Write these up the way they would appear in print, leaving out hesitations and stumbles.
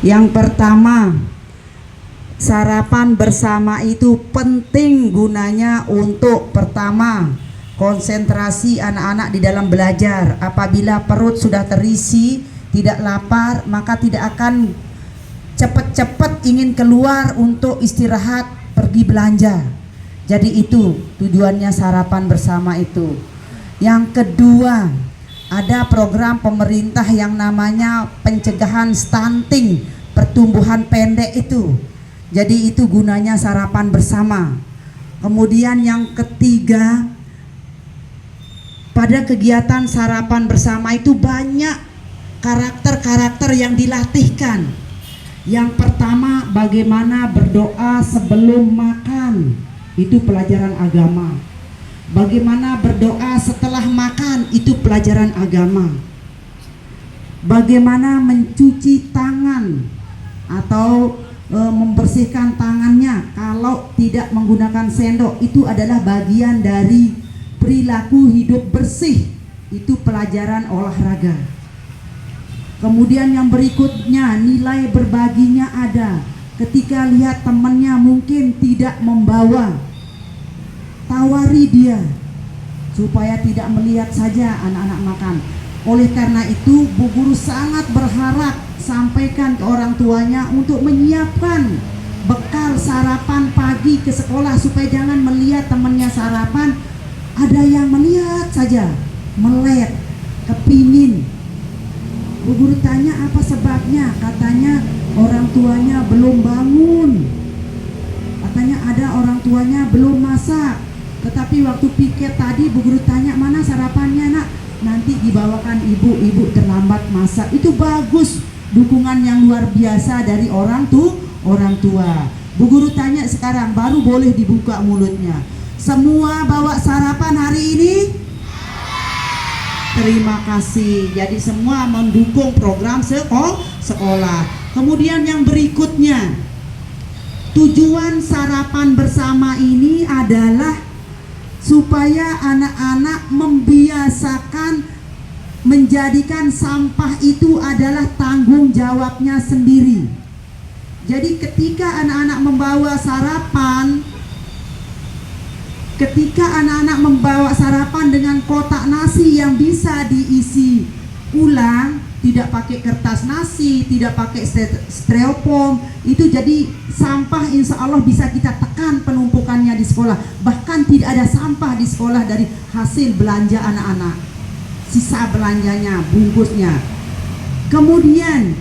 Yang pertama, sarapan bersama itu penting gunanya untuk pertama, konsentrasi anak-anak di dalam belajar. Apabila perut sudah terisi, tidak lapar, maka tidak akan cepat-cepat ingin keluar untuk istirahat, pergi belanja. Jadi itu tujuannya sarapan bersama itu. Yang kedua, ada program pemerintah yang namanya pencegahan stunting, pertumbuhan pendek itu. Jadi itu gunanya sarapan bersama. Kemudian yang ketiga, pada kegiatan sarapan bersama itu banyak karakter-karakter yang dilatihkan. Yang pertama, bagaimana berdoa sebelum makan, itu pelajaran agama. Bagaimana berdoa setelah makan, itu pelajaran agama. Bagaimana mencuci tangan atau membersihkan tangannya kalau tidak menggunakan sendok, itu adalah bagian dari perilaku hidup bersih, itu pelajaran olahraga. Kemudian yang berikutnya, nilai berbaginya ada. Ketika lihat temannya mungkin tidak membawa, tawari dia supaya tidak melihat saja anak-anak makan. Oleh karena itu, Bu Guru sangat berharap sampaikan ke orang tuanya untuk menyiapkan bekal sarapan pagi ke sekolah, supaya jangan melihat temannya sarapan, ada yang melihat saja, melek, kepingin. Bu Guru tanya apa sebabnya, katanya orang tuanya belum bangun, katanya ada orang tuanya belum masak. Tetapi waktu piket tadi Bu Guru tanya, mana sarapannya nak? Nanti dibawakan ibu terlambat masak. Itu bagus, dukungan yang luar biasa dari orang tua. Bu Guru tanya sekarang, baru boleh dibuka mulutnya. Semua bawa sarapan hari ini? Terima kasih. Jadi semua mendukung program sekolah. Kemudian yang berikutnya, tujuan sarapan bersama ini adalah supaya anak-anak membiasakan menjadikan sampah itu adalah tanggung jawabnya sendiri. Jadi ketika anak-anak membawa sarapan, dengan kotak nasi yang bisa diisi ulang, tidak pakai kertas nasi, tidak pakai styrofoam, itu jadi sampah insya Allah bisa kita tekan penumpukannya di sekolah. Bahkan tidak ada sampah di sekolah dari hasil belanja anak-anak, sisa belanjanya, bungkusnya. Kemudian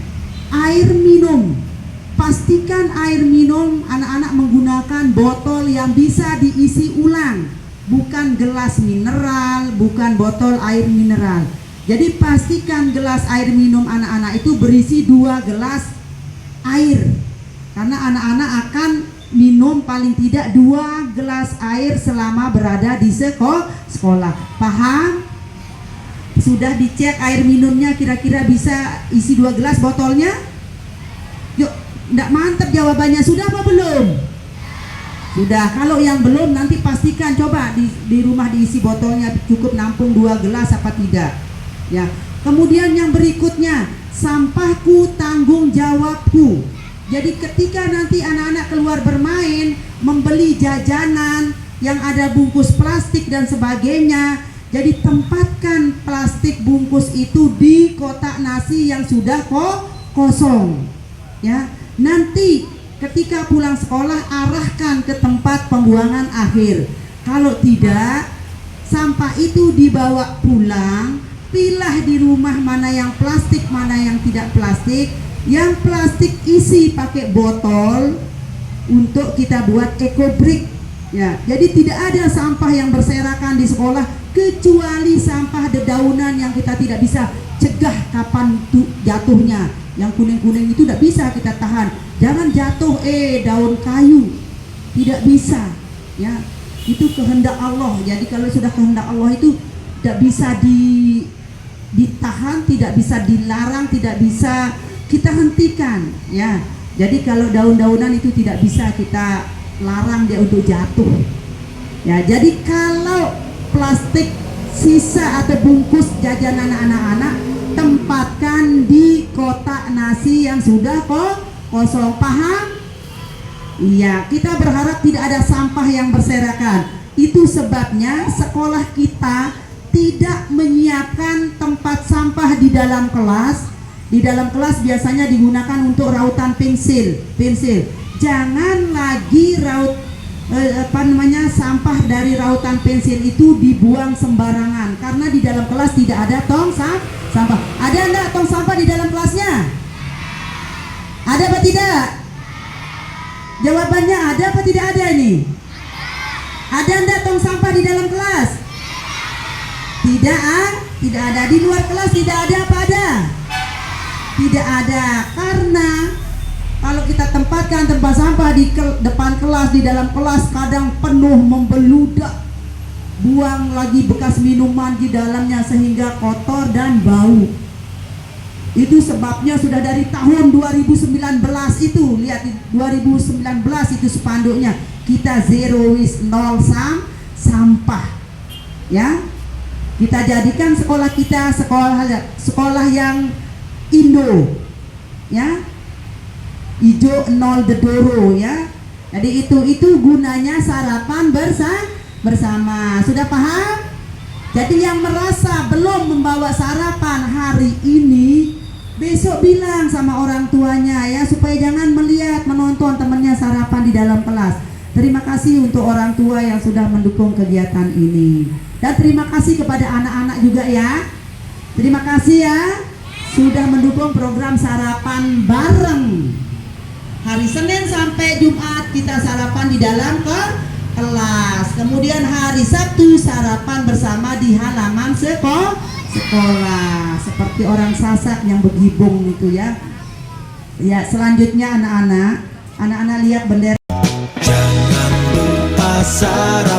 air minum, pastikan air minum anak-anak menggunakan botol yang bisa diisi ulang, bukan gelas mineral, bukan botol air mineral. Jadi pastikan gelas air minum anak-anak itu berisi 2 gelas air, karena anak-anak akan minum paling tidak 2 gelas air selama berada di sekolah. Paham? Sudah dicek air minumnya kira-kira bisa isi 2 gelas botolnya? Yuk, enggak mantap jawabannya, sudah apa belum? Sudah. Kalau yang belum, nanti pastikan coba di rumah diisi botolnya cukup nampung 2 gelas apa tidak. Ya. Kemudian yang berikutnya, sampahku tanggung jawabku. Jadi ketika nanti anak-anak keluar bermain, membeli jajanan yang ada bungkus plastik dan sebagainya, jadi tempatkan plastik bungkus itu di kotak nasi yang sudah kosong. Ya. Nanti ketika pulang sekolah, arahkan ke tempat pembuangan akhir. Kalau tidak, sampah itu dibawa pulang, pilah di rumah mana yang plastik, mana yang tidak plastik. Yang plastik isi pakai botol untuk kita buat eco brick. Ya, jadi tidak ada sampah yang berserakan di sekolah, kecuali sampah dedaunan yang kita tidak bisa cegah kapan jatuhnya. Yang kuning-kuning itu tidak bisa kita tahan. Jangan jatuh daun kayu, tidak bisa. Ya, itu kehendak Allah. Jadi kalau sudah kehendak Allah itu tidak bisa ditahan, tidak bisa dilarang, tidak bisa kita hentikan. Ya, jadi kalau daun-daunan itu tidak bisa kita larang dia untuk jatuh. Ya, jadi kalau plastik sisa atau bungkus jajanan anak-anak tempatkan di kotak nasi yang sudah kosong. Paham? Iya, kita berharap tidak ada sampah yang berserakan. Itu sebabnya sekolah kita tidak menyiapkan tempat sampah di dalam kelas. Di dalam kelas biasanya digunakan untuk rautan pensil. Jangan lagi sampah dari rautan pensil itu dibuang sembarangan, karena di dalam kelas tidak ada tong sampah. Ada enggak tong sampah di dalam kelasnya? Ada apa tidak? Jawabannya ada apa tidak ada ini? Ada enggak tong sampah di dalam kelas? Tidak ada. Di luar kelas tidak ada apa ada? Tidak ada, karena kalau kita tempatkan tempat sampah di depan kelas, di dalam kelas kadang penuh membeludak, buang lagi bekas minuman di dalamnya sehingga kotor dan bau. Itu sebabnya sudah dari tahun 2019 itu, lihat 2019 itu spanduknya, kita zero waste, nol sampah. Ya, kita jadikan sekolah kita sekolah yang Indo, ya, hijau nol dedoro, ya. Jadi itu gunanya sarapan bersama. Sudah paham? Jadi yang merasa belum membawa sarapan hari ini, besok bilang sama orang tuanya, ya, supaya jangan menonton temannya sarapan di dalam kelas. Terima kasih untuk orang tua yang sudah mendukung kegiatan ini, dan terima kasih kepada anak-anak juga, ya. Terima kasih, ya, sudah mendukung program sarapan bareng. Hari Senin sampai Jumat kita sarapan di dalam kelas. Kemudian hari Sabtu sarapan bersama di halaman sekolah. Seperti orang Sasak yang begibung itu, ya. Ya, selanjutnya anak-anak lihat bendera. Jangan lupa sarapan.